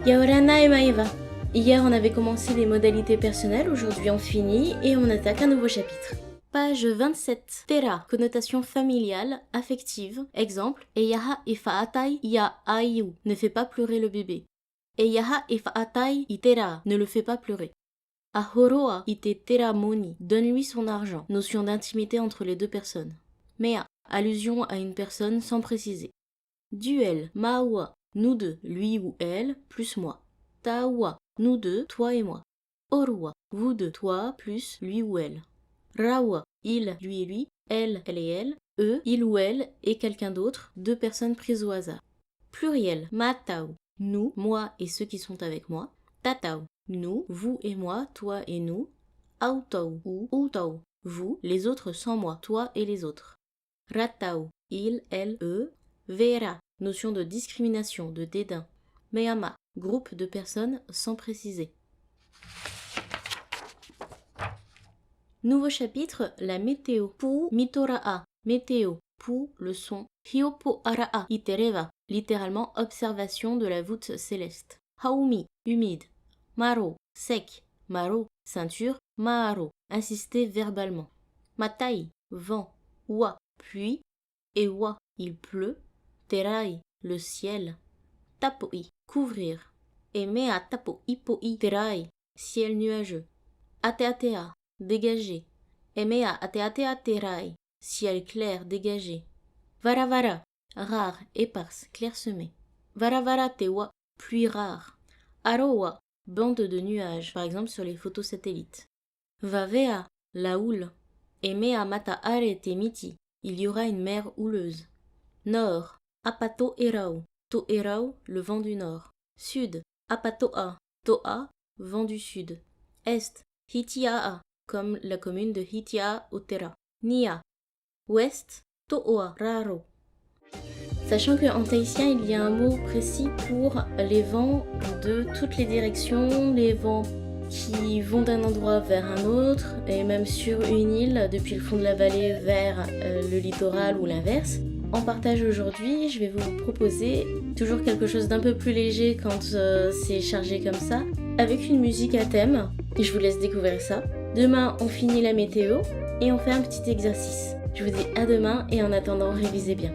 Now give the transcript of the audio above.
Yaoranai Maeva. Hier on avait commencé les modalités personnelles, aujourd'hui on finit et on attaque un nouveau chapitre. Page 27. Tera, connotation familiale, affective. Exemple, Eyaha ifaatai ya ayu, ne fais pas pleurer le bébé. Eyaha ifaatai itera, ne le fais pas pleurer. Ahoroa ite tera moni, donne-lui son argent, notion d'intimité entre les deux personnes. Mea, allusion à une personne sans préciser. Duel, mawa, nous deux, lui ou elle, plus moi. Tawa, nous deux, toi et moi. Orwa, vous deux, toi, plus lui ou elle. Rawa, il, lui et lui, elle et elle, eux, il ou elle et quelqu'un d'autre, deux personnes prises au hasard. Pluriel, matao, nous, moi et ceux qui sont avec moi. Tatao, nous, vous et moi, toi et nous. Autao ou outao, vous, les autres sans moi, toi et les autres. Ratao, il, elle, eux. Vera, notion de discrimination, de dédain. Meama, groupe de personnes sans préciser. Nouveau chapitre, la météo. Pu mitoraa, météo. Pu, le son. Hiopo araa, itereva, littéralement observation de la voûte céleste. Haumi, humide. Maro, sec. Maro, ceinture. Maaro, insister verbalement. Matai, vent. Wa, pluie. Et wa, il pleut. Terai, le ciel. Tapoi, couvrir. Et mea tapo ipoi terai, ciel nuageux. Ateatea, dégager. Et mea ateatea terai, ciel clair dégagé. Varavara, rare, éparse, clairsemée. Varavara tewa, pluie rare. Arowa, bande de nuages, par exemple sur les photos satellites. Vavea, la houle. Et mea mata are te miti, il y aura une mer houleuse. Nord, apato erao. To erao, le vent du nord. Sud, apatoa. Toa, vent du sud. Est, hitiaa, comme la commune de Hitia Otera. Nia. Ouest, toa, raro. Sachant qu'en tahitien, il y a un mot précis pour les vents de toutes les directions, les vents qui vont d'un endroit vers un autre, et même sur une île, depuis le fond de la vallée vers le littoral ou l'inverse. En partage aujourd'hui, je vais vous proposer toujours quelque chose d'un peu plus léger quand c'est chargé comme ça, avec une musique à thème. Je vous laisse découvrir ça. Demain, on finit la météo et on fait un petit exercice. Je vous dis à demain et en attendant, révisez bien.